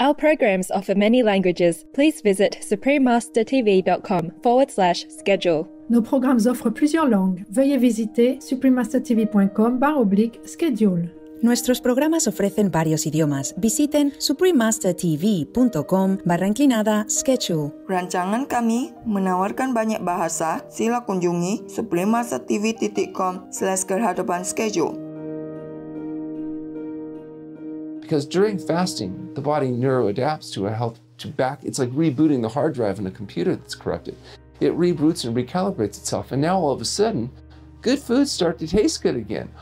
Our programs offer many languages. Please visit suprememastertv.com/schedule. Nos programmes offrent plusieurs langues. Veuillez visiter suprememastertv.com/schedule. Nuestros programas ofrecen varios idiomas. Visiten suprememastertv.com/schedule. Rancangan kami menawarkan banyak bahasa. Sila kunjungi suprememastertv.com/schedule. Because during fasting, the body neuroadapts to it's like rebooting the hard drive in a computer that's corrupted. It reboots and recalibrates itself, and now all of a sudden, good foods start to taste good again.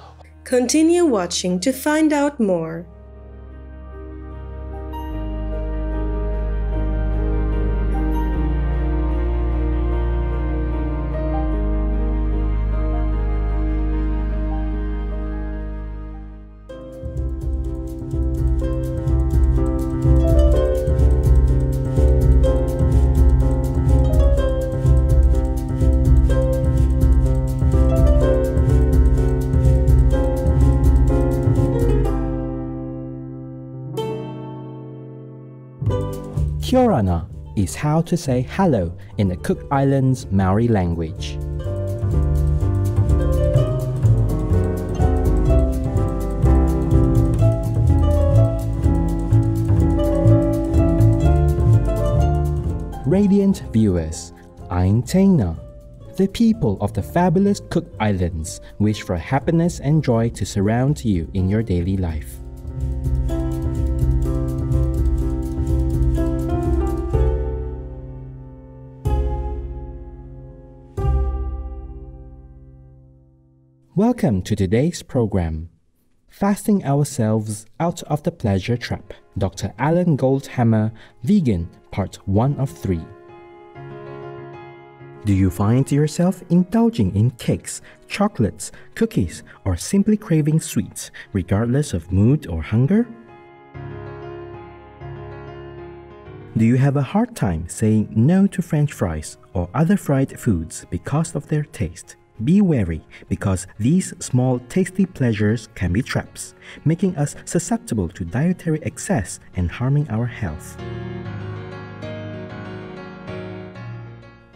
Continue watching to find out more. Kia ora is how to say hello in the Cook Islands Maori language. Radiant viewers, I'm Taina. The people of the fabulous Cook Islands wish for happiness and joy to surround you in your daily life. Welcome to today's program, Fasting Ourselves Out of the Pleasure Trap, Dr. Alan Goldhamer, Vegan, Part 1 of 3. Do you find yourself indulging in cakes, chocolates, cookies, or simply craving sweets, regardless of mood or hunger? Do you have a hard time saying no to French fries or other fried foods because of their taste? Be wary, because these small tasty pleasures can be traps, making us susceptible to dietary excess and harming our health.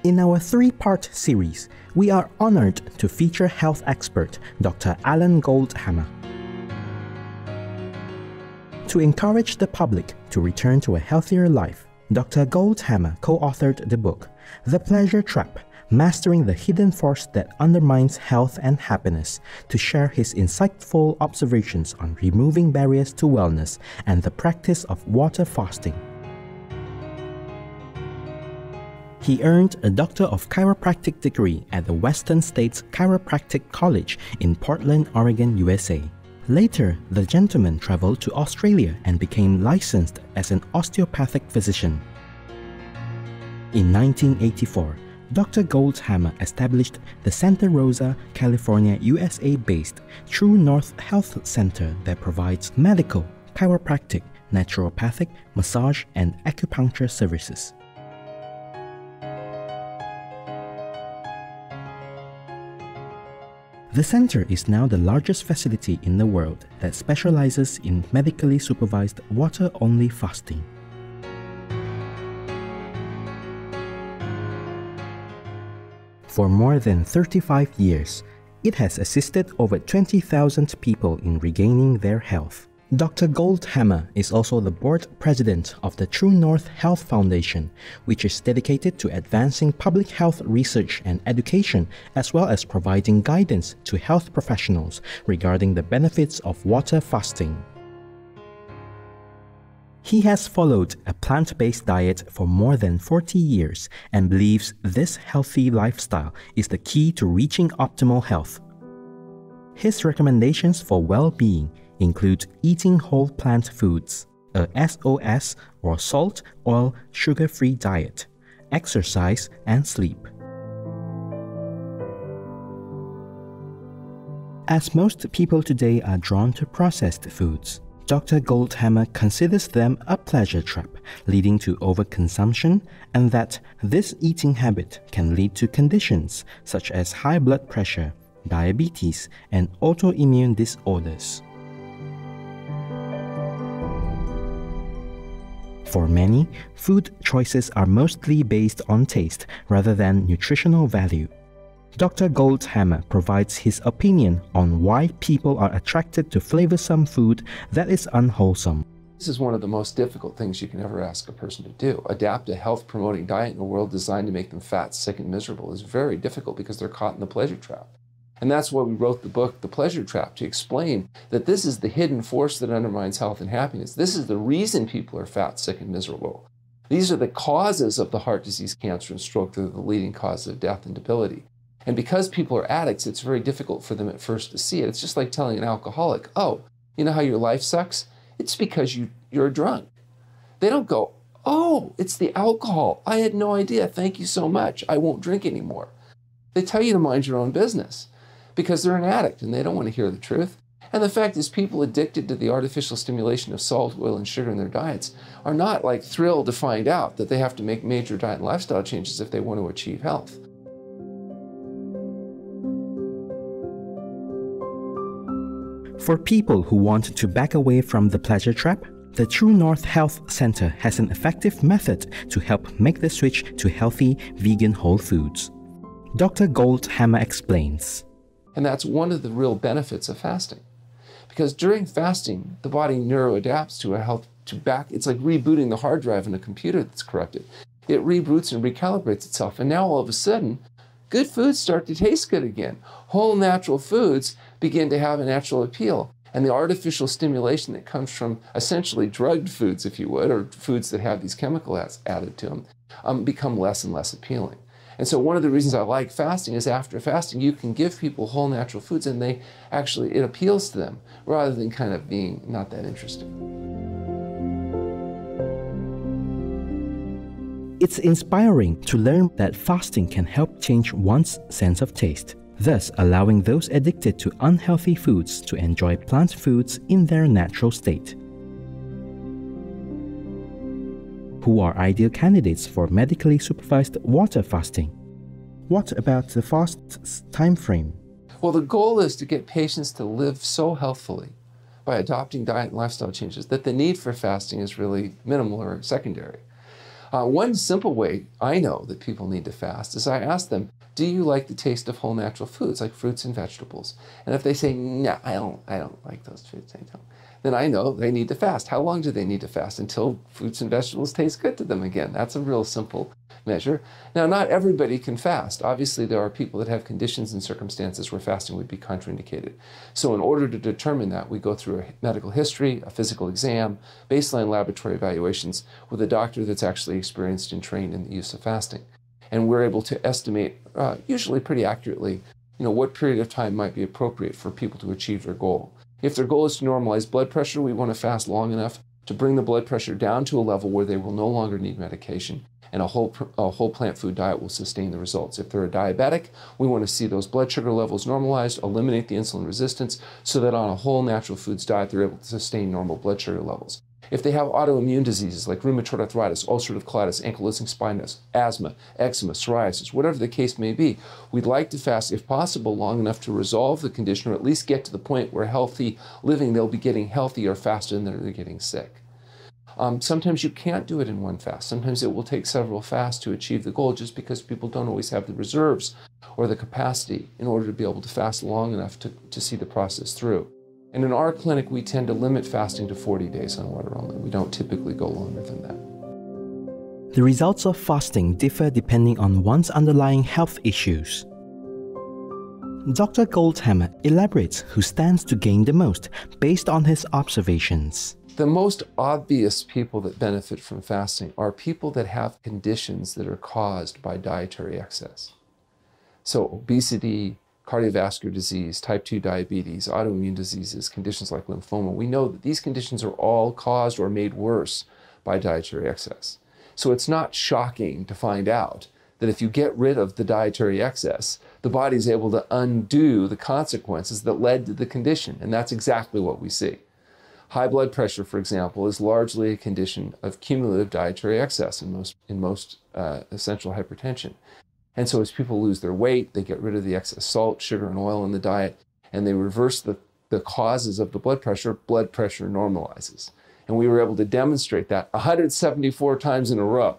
In our 3-part series, we are honored to feature health expert Dr. Alan Goldhamer. To encourage the public to return to a healthier life, Dr. Goldhamer co-authored the book, The Pleasure Trap: Mastering the Hidden Force That Undermines Health and Happiness, to share his insightful observations on removing barriers to wellness and the practice of water fasting. He earned a Doctor of Chiropractic degree at the Western States Chiropractic College in Portland, Oregon, USA. Later, the gentleman traveled to Australia and became licensed as an osteopathic physician. In 1984, Dr. Goldhamer established the Santa Rosa, California, USA-based True North Health Center that provides medical, chiropractic, naturopathic, massage, and acupuncture services. The center is now the largest facility in the world that specializes in medically supervised water-only fasting. For more than 35 years, it has assisted over 20,000 people in regaining their health. Dr. Goldhamer is also the board president of the True North Health Foundation, which is dedicated to advancing public health research and education, as well as providing guidance to health professionals regarding the benefits of water fasting. He has followed a plant-based diet for more than 40 years and believes this healthy lifestyle is the key to reaching optimal health. His recommendations for well-being include eating whole plant foods, a SOS or salt, oil, sugar-free diet, exercise, and sleep. As most people today are drawn to processed foods, Dr. Goldhamer considers them a pleasure trap, leading to overconsumption, and that this eating habit can lead to conditions such as high blood pressure, diabetes, and autoimmune disorders. For many, food choices are mostly based on taste rather than nutritional value. Dr. Goldhamer provides his opinion on why people are attracted to flavorsome food that is unwholesome. This is one of the most difficult things you can ever ask a person to do. Adapt a health-promoting diet in a world designed to make them fat, sick, and miserable is very difficult because they're caught in the pleasure trap. And that's why we wrote the book, The Pleasure Trap, to explain that this is the hidden force that undermines health and happiness. This is the reason people are fat, sick, and miserable. These are the causes of the heart disease, cancer, and stroke that are the leading causes of death and debility. And because people are addicts, it's very difficult for them at first to see it. It's just like telling an alcoholic, oh, you know how your life sucks? It's because you're drunk. They don't go, oh, it's the alcohol. I had no idea. Thank you so much. I won't drink anymore. They tell you to mind your own business because they're an addict and they don't want to hear the truth. And the fact is, people addicted to the artificial stimulation of salt, oil, and sugar in their diets are not like thrilled to find out that they have to make major diet and lifestyle changes if they want to achieve health. For people who want to back away from the pleasure trap, the True North Health Center has an effective method to help make the switch to healthy vegan whole foods. Dr. Goldhamer explains. And that's one of the real benefits of fasting. Because during fasting, the body neuroadapts it's like rebooting the hard drive in a computer that's corrupted. It reboots and recalibrates itself. And now all of a sudden, good foods start to taste good again. Whole natural foods begin to have a natural appeal. And the artificial stimulation that comes from essentially drugged foods, if you would, or foods that have these chemicals added to them, become less and less appealing. And so one of the reasons I like fasting is after fasting, you can give people whole natural foods and it appeals to them rather than kind of being not that interesting. It's inspiring to learn that fasting can help change one's sense of taste, thus allowing those addicted to unhealthy foods to enjoy plant foods in their natural state. Who are ideal candidates for medically supervised water fasting? What about the fast's time frame? Well, the goal is to get patients to live so healthfully by adopting diet and lifestyle changes that the need for fasting is really minimal or secondary. One simple way I know that people need to fast is I ask them, do you like the taste of whole natural foods like fruits and vegetables? And if they say, no, I don't like those foods, then I know they need to fast. How long do they need to fast? Until fruits and vegetables taste good to them again. That's a real simple measure. Now, not everybody can fast. Obviously, there are people that have conditions and circumstances where fasting would be contraindicated. So in order to determine that, we go through a medical history, a physical exam, baseline laboratory evaluations with a doctor that's actually experienced and trained in the use of fasting. And we're able to estimate, usually pretty accurately, what period of time might be appropriate for people to achieve their goal. If their goal is to normalize blood pressure, we want to fast long enough to bring the blood pressure down to a level where they will no longer need medication, and a whole plant food diet will sustain the results. If they're a diabetic, we want to see those blood sugar levels normalized, eliminate the insulin resistance, so that on a whole natural foods diet, they're able to sustain normal blood sugar levels. If they have autoimmune diseases like rheumatoid arthritis, ulcerative colitis, ankylosing spondylitis, asthma, eczema, psoriasis, whatever the case may be, we'd like to fast, if possible, long enough to resolve the condition or at least get to the point where healthy living, they'll be getting healthier faster than they're getting sick. Sometimes you can't do it in one fast. Sometimes it will take several fasts to achieve the goal just because people don't always have the reserves or the capacity in order to be able to fast long enough to see the process through. And in our clinic, we tend to limit fasting to 40 days on water only. We don't typically go longer than that. The results of fasting differ depending on one's underlying health issues. Dr. Goldhamer elaborates who stands to gain the most based on his observations. The most obvious people that benefit from fasting are people that have conditions that are caused by dietary excess. So obesity, cardiovascular disease, type 2 diabetes, autoimmune diseases, conditions like lymphoma. We know that these conditions are all caused or made worse by dietary excess. So it's not shocking to find out that if you get rid of the dietary excess, the body is able to undo the consequences that led to the condition. And that's exactly what we see. High blood pressure, for example, is largely a condition of cumulative dietary excess in most essential hypertension. And so as people lose their weight, they get rid of the excess salt, sugar, and oil in the diet, and they reverse the causes of the blood pressure normalizes. And we were able to demonstrate that 174 times in a row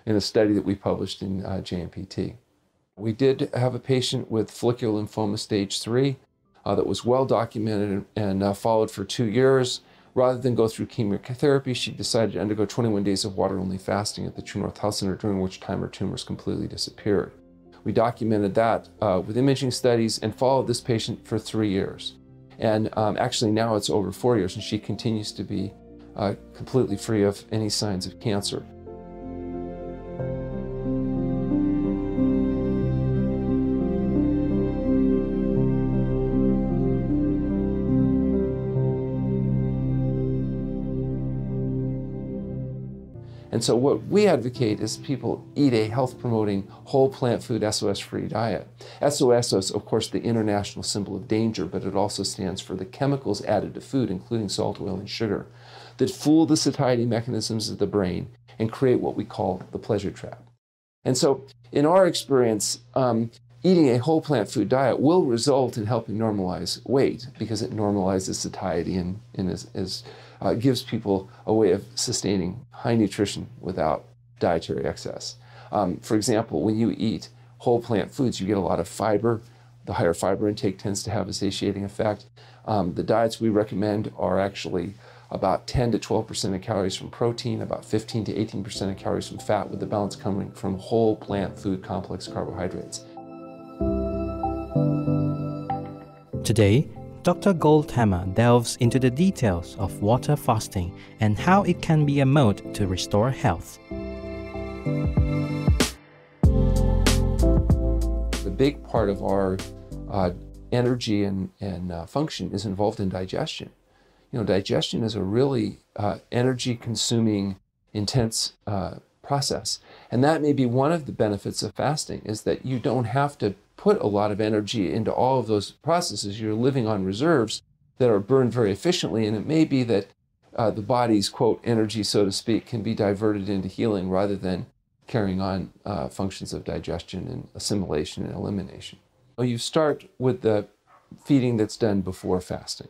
in a study that we published in JMPT. We did have a patient with follicular lymphoma stage 3 that was well documented and followed for 2 years. Rather than go through chemotherapy, she decided to undergo 21 days of water-only fasting at the True North Health Center, during which time her tumors completely disappeared. We documented that with imaging studies and followed this patient for 3 years. And actually now it's over 4 years, and she continues to be completely free of any signs of cancer. And so what we advocate is people eat a health-promoting, whole plant food, SOS-free diet. SOS is, of course, the international symbol of danger, but it also stands for the chemicals added to food, including salt, oil, and sugar, that fool the satiety mechanisms of the brain and create what we call the pleasure trap. And so, in our experience, eating a whole plant food diet will result in helping normalize weight, because it normalizes satiety and gives people a way of sustaining high nutrition without dietary excess. For example, when you eat whole plant foods, you get a lot of fiber. The higher fiber intake tends to have a satiating effect. The diets we recommend are actually about 10 to 12% of calories from protein, about 15 to 18% of calories from fat, with the balance coming from whole plant food complex carbohydrates. Today, Dr. Goldhamer delves into the details of water fasting and how it can be a mode to restore health. The big part of our energy and function is involved in digestion. You know, digestion is a really energy-consuming, intense process. And that may be one of the benefits of fasting, is that you don't have to put a lot of energy into all of those processes. You're living on reserves that are burned very efficiently, and it may be that the body's, quote, energy, so to speak, can be diverted into healing rather than carrying on functions of digestion and assimilation and elimination. Well, you start with the feeding that's done before fasting.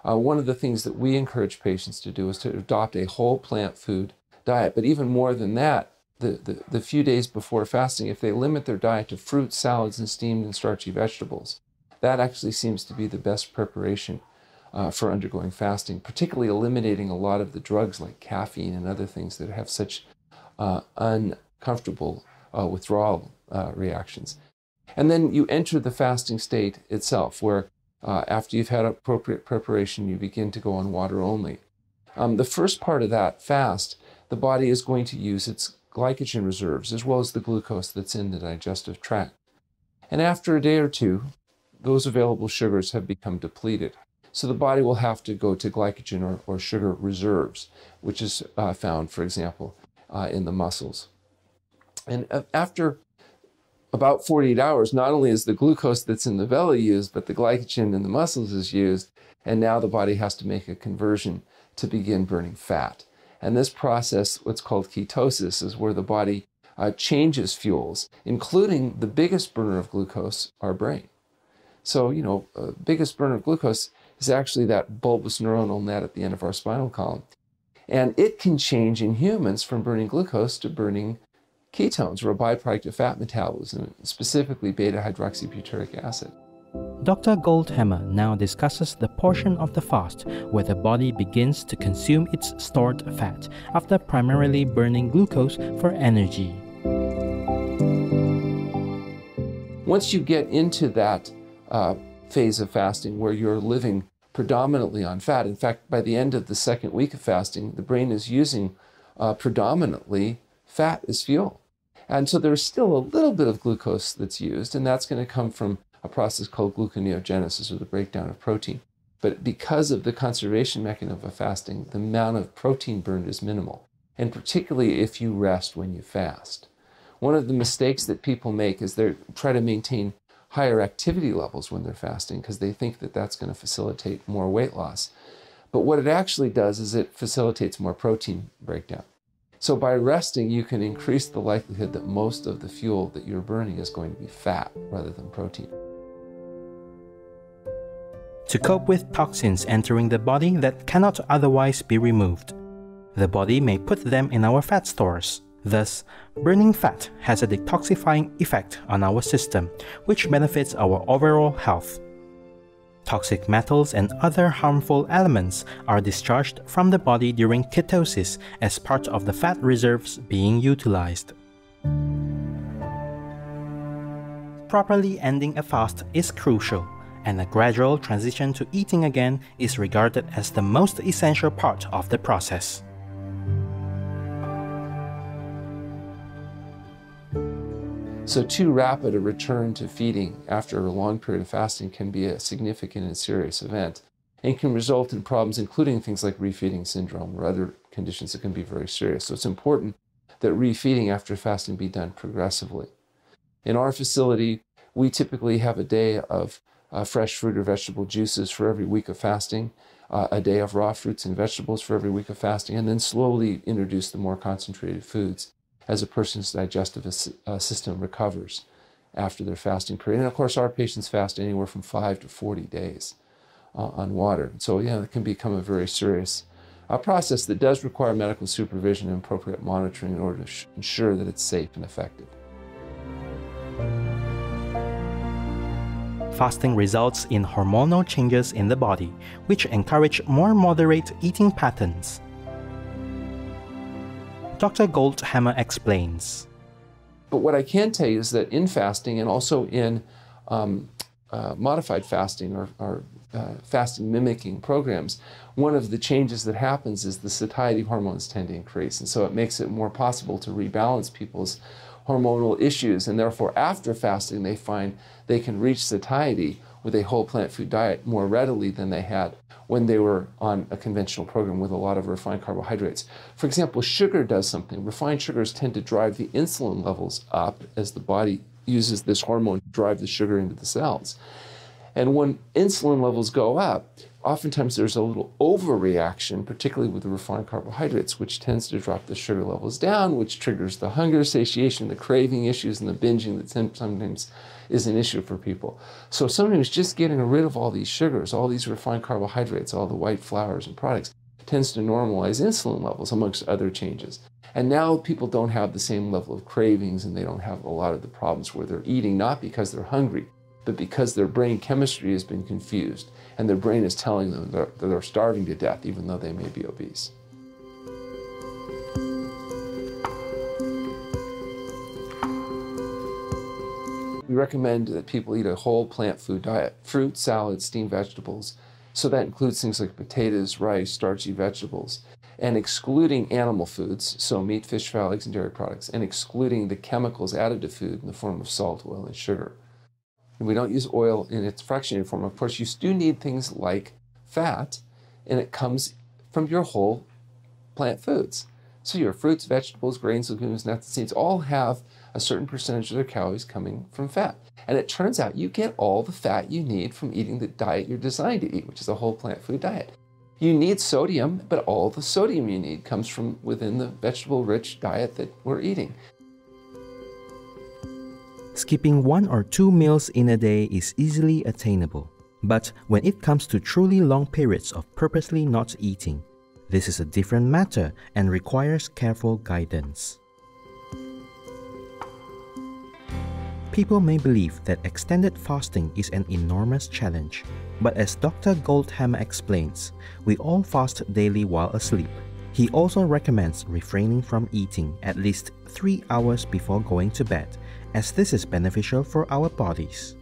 One of the things that we encourage patients to do is to adopt a whole plant food diet, but even more than that, the few days before fasting, if they limit their diet to fruits, salads, and steamed and starchy vegetables, that actually seems to be the best preparation for undergoing fasting, particularly eliminating a lot of the drugs like caffeine and other things that have such uncomfortable withdrawal reactions. And then you enter the fasting state itself, where after you've had appropriate preparation, you begin to go on water only. The first part of that fast, the body is going to use its glycogen reserves, as well as the glucose that's in the digestive tract. And after a day or two, those available sugars have become depleted. So the body will have to go to glycogen or sugar reserves, which is found, for example, in the muscles. And after about 48 hours, not only is the glucose that's in the belly used, but the glycogen in the muscles is used, and now the body has to make a conversion to begin burning fat. And this process, what's called ketosis, is where the body changes fuels, including the biggest burner of glucose, our brain. So, you know, biggest burner of glucose is actually that bulbous neuronal net at the end of our spinal column. And it can change in humans from burning glucose to burning ketones, or a byproduct of fat metabolism, specifically beta-hydroxybutyric acid. Dr. Goldhamer now discusses the portion of the fast where the body begins to consume its stored fat after primarily burning glucose for energy. Once you get into that phase of fasting where you're living predominantly on fat, in fact, by the end of the second week of fasting, the brain is using predominantly fat as fuel. And so there's still a little bit of glucose that's used, and that's going to come from a process called gluconeogenesis, or the breakdown of protein. But because of the conservation mechanism of fasting, the amount of protein burned is minimal, and particularly if you rest when you fast. One of the mistakes that people make is they try to maintain higher activity levels when they're fasting, because they think that that's going to facilitate more weight loss. But what it actually does is it facilitates more protein breakdown. So by resting, you can increase the likelihood that most of the fuel that you're burning is going to be fat rather than protein. To cope with toxins entering the body that cannot otherwise be removed, The body may put them in our fat stores. Thus, burning fat has a detoxifying effect on our system, which benefits our overall health. Toxic metals and other harmful elements are discharged from the body during ketosis as part of the fat reserves being utilized. Properly ending a fast is crucial, and a gradual transition to eating again is regarded as the most essential part of the process. So too rapid a return to feeding after a long period of fasting can be a significant and serious event and can result in problems including things like refeeding syndrome or other conditions that can be very serious. So it's important that refeeding after fasting be done progressively. In our facility, we typically have a day of fresh fruit or vegetable juices for every week of fasting, a day of raw fruits and vegetables for every week of fasting, and then slowly introduce the more concentrated foods as a person's digestive system recovers after their fasting period. And of course, our patients fast anywhere from 5 to 40 days on water. So yeah, it can become a very serious process that does require medical supervision and appropriate monitoring in order to ensure that it's safe and effective. Fasting results in hormonal changes in the body, which encourage more moderate eating patterns. Dr. Goldhamer explains. But what I can tell you is that in fasting and also in modified fasting or fasting mimicking programs, one of the changes that happens is the satiety hormones tend to increase. And so it makes it more possible to rebalance people's hormonal issues. And therefore, after fasting, they find they can reach satiety with a whole plant food diet more readily than they had when they were on a conventional program with a lot of refined carbohydrates. For example, sugar does something. Refined sugars tend to drive the insulin levels up as the body uses this hormone to drive the sugar into the cells. And when insulin levels go up, oftentimes there's a little overreaction, particularly with the refined carbohydrates, which tends to drop the sugar levels down, which triggers the hunger, satiation, the craving issues, and the binging that sometimes is an issue for people. So sometimes just getting rid of all these sugars, all these refined carbohydrates, all the white flours and products, tends to normalize insulin levels, amongst other changes. And now people don't have the same level of cravings, and they don't have a lot of the problems where they're eating, not because they're hungry, but because their brain chemistry has been confused, and their brain is telling them that they're starving to death, even though they may be obese. We recommend that people eat a whole plant food diet, fruit, salads, steamed vegetables. So that includes things like potatoes, rice, starchy vegetables, and excluding animal foods, so meat, fish, fowl, eggs, and dairy products, and excluding the chemicals added to food in the form of salt, oil, and sugar. And we don't use oil in its fractionated form. Of course, you do need things like fat, and it comes from your whole plant foods. So your fruits, vegetables, grains, legumes, nuts, and seeds all have a certain percentage of their calories coming from fat. And it turns out you get all the fat you need from eating the diet you're designed to eat, which is a whole plant food diet. You need sodium, but all the sodium you need comes from within the vegetable-rich diet that we're eating. Skipping 1 or 2 meals in a day is easily attainable. But when it comes to truly long periods of purposely not eating, this is a different matter and requires careful guidance. People may believe that extended fasting is an enormous challenge, but as Dr. Goldhamer explains, we all fast daily while asleep. He also recommends refraining from eating at least 3 hours before going to bed, as this is beneficial for our bodies.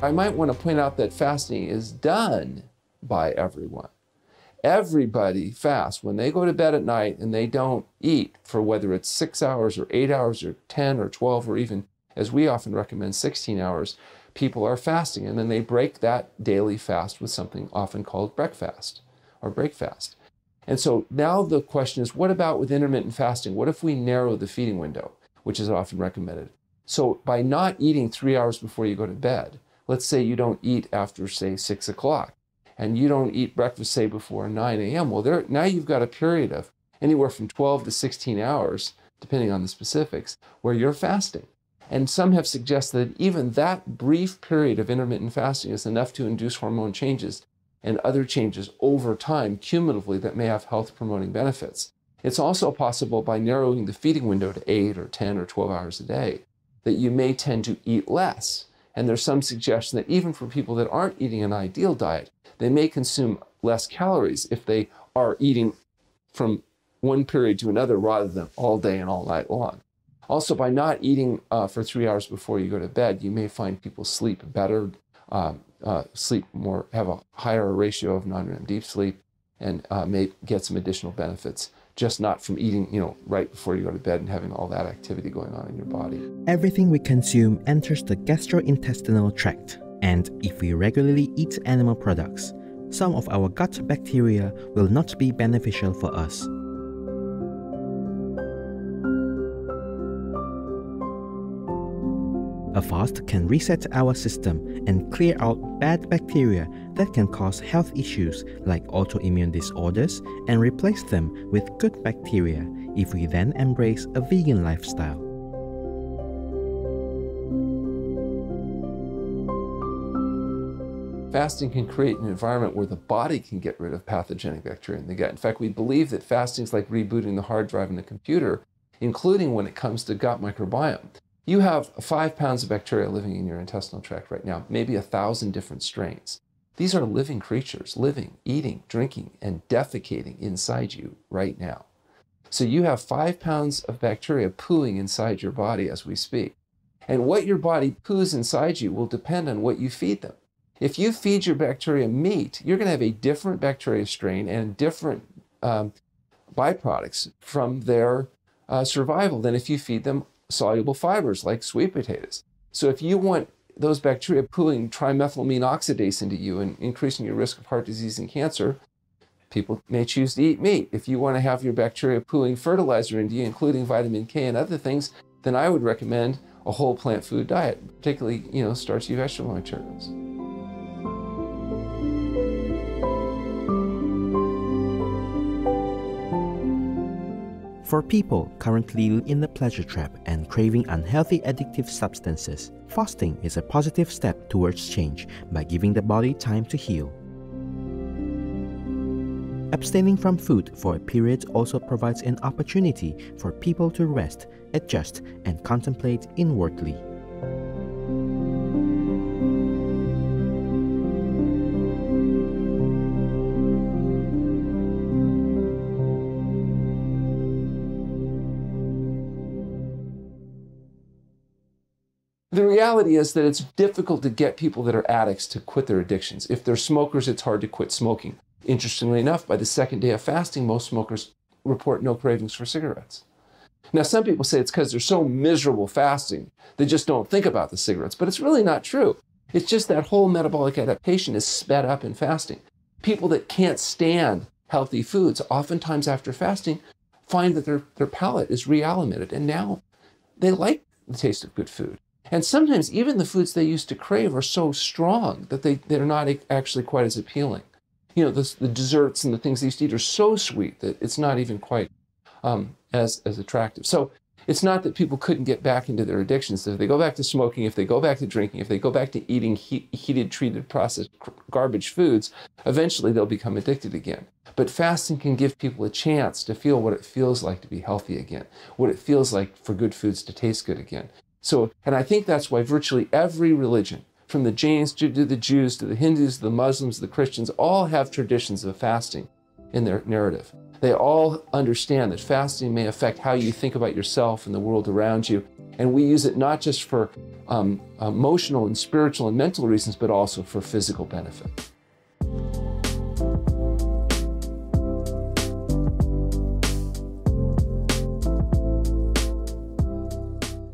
I might want to point out that fasting is done by everyone. Everybody fasts when they go to bed at night and they don't eat for whether it's 6 hours or 8 hours or 10 or 12 or even, as we often recommend, 16 hours. People are fasting, and then they break that daily fast with something often called breakfast or breakfast. And so now the question is, what about with intermittent fasting? What if we narrow the feeding window, which is often recommended? So by not eating 3 hours before you go to bed, let's say you don't eat after, say, 6 o'clock, and you don't eat breakfast, say, before 9 a.m., well, now you've got a period of anywhere from 12 to 16 hours, depending on the specifics, where you're fasting. And some have suggested that even that brief period of intermittent fasting is enough to induce hormone changes and other changes over time, cumulatively, that may have health-promoting benefits. It's also possible by narrowing the feeding window to 8 or 10 or 12 hours a day that you may tend to eat less. And there's some suggestion that even for people that aren't eating an ideal diet, they may consume less calories if they are eating from one period to another rather than all day and all night long. Also, by not eating for 3 hours before you go to bed, you may find people sleep better, sleep more, have a higher ratio of non-REM deep sleep, and may get some additional benefits, just not from eating, right before you go to bed and having all that activity going on in your body. Everything we consume enters the gastrointestinal tract, and if we regularly eat animal products, some of our gut bacteria will not be beneficial for us. A fast can reset our system and clear out bad bacteria that can cause health issues like autoimmune disorders and replace them with good bacteria if we then embrace a vegan lifestyle. Fasting can create an environment where the body can get rid of pathogenic bacteria in the gut. In fact, we believe that fasting is like rebooting the hard drive in a computer, including when it comes to gut microbiome. You have 5 pounds of bacteria living in your intestinal tract right now, maybe 1,000 different strains. These are living creatures, living, eating, drinking, and defecating inside you right now. So you have 5 pounds of bacteria pooing inside your body as we speak. And what your body poos inside you will depend on what you feed them. If you feed your bacteria meat, you're going to have a different bacteria strain and different byproducts from their survival than if you feed them soluble fibers like sweet potatoes. So if you want those bacteria pooing trimethylamine oxidase into you and increasing your risk of heart disease and cancer, people may choose to eat meat. If you want to have your bacteria pooing fertilizer into you, including vitamin K and other things, then I would recommend a whole plant food diet, particularly, starchy vegetable materials. For people currently in the pleasure trap and craving unhealthy addictive substances, fasting is a positive step towards change by giving the body time to heal. Abstaining from food for a period also provides an opportunity for people to rest, adjust, and contemplate inwardly. The reality is that it's difficult to get people that are addicts to quit their addictions. If they're smokers, it's hard to quit smoking. Interestingly enough, by the second day of fasting, most smokers report no cravings for cigarettes. Now, some people say it's because they're so miserable fasting, they just don't think about the cigarettes, but it's really not true. It's just that whole metabolic adaptation is sped up in fasting. People that can't stand healthy foods, oftentimes after fasting, find that their palate is reallocated, and now they like the taste of good food. And sometimes even the foods they used to crave are so strong that they're not actually quite as appealing. The desserts and the things they used to eat are so sweet that it's not even quite as attractive. So it's not that people couldn't get back into their addictions. If they go back to smoking, if they go back to drinking, if they go back to eating heated, treated, processed garbage foods, eventually they'll become addicted again. But fasting can give people a chance to feel what it feels like to be healthy again, what it feels like for good foods to taste good again. So, and I think that's why virtually every religion, from the Jains to the Jews, to the Hindus, the Muslims, the Christians, all have traditions of fasting in their narrative. They all understand that fasting may affect how you think about yourself and the world around you. And we use it not just for emotional and spiritual and mental reasons, but also for physical benefit.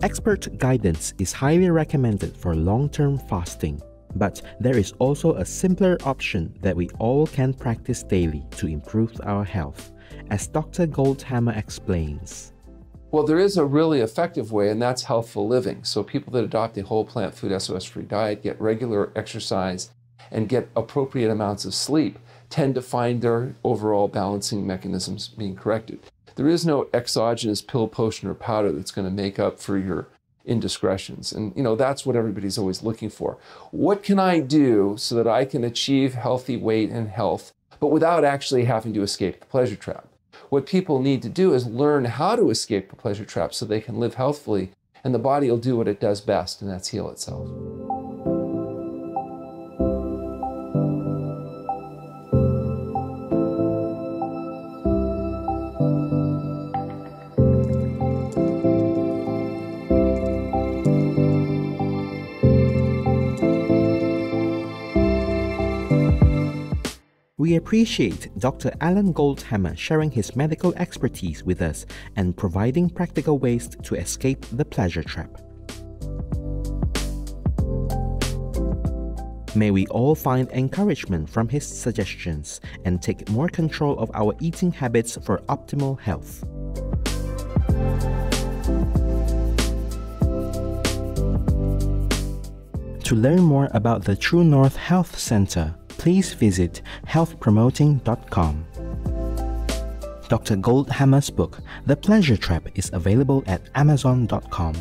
Expert guidance is highly recommended for long-term fasting, but there is also a simpler option that we all can practice daily to improve our health, as Dr. Goldhamer explains. Well, there is a really effective way, and that's healthful living. So people that adopt a whole plant food SOS-free diet, get regular exercise, and get appropriate amounts of sleep tend to find their overall balancing mechanisms being corrected. There is no exogenous pill, potion, or powder that's going to make up for your indiscretions. And, that's what everybody's always looking for. What can I do so that I can achieve healthy weight and health, but without actually having to escape the pleasure trap? What people need to do is learn how to escape the pleasure trap so they can live healthfully, and the body will do what it does best, and that's heal itself. We appreciate Dr. Alan Goldhamer sharing his medical expertise with us and providing practical ways to escape the pleasure trap. May we all find encouragement from his suggestions and take more control of our eating habits for optimal health. To learn more about the True North Health Center, please visit healthpromoting.com. Dr. Goldhamer's book, The Pleasure Trap, is available at amazon.com.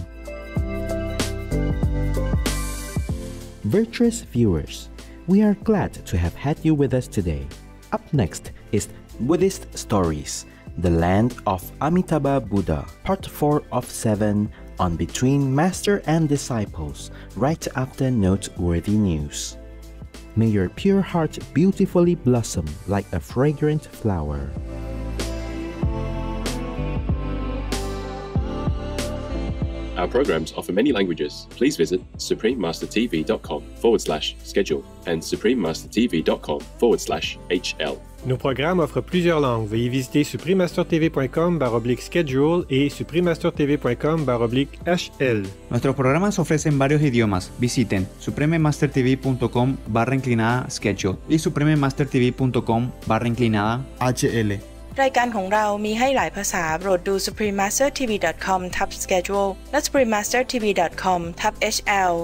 Virtuous viewers, we are glad to have had you with us today. Up next is Buddhist Stories, The Land of Amitabha Buddha, Part 4 of 7 on Between Master and Disciples, right after noteworthy news. May your pure heart beautifully blossom like a fragrant flower. Our programs offer many languages. Please visit suprememastertv.com/schedule and suprememastertv.com/HL. Nos programmes offrent plusieurs langues. Veuillez visiter suprememastertv.com/schedule et suprememastertv.com/HL. Nuestros programas ofrecen varios idiomas. Visiten suprememastertv.com/schedule y suprememastertv.com/HL. รายการของเรามีให้หลายภาษาโปรดดู suprememastertv.com/schedule และ suprememastertv.com/HL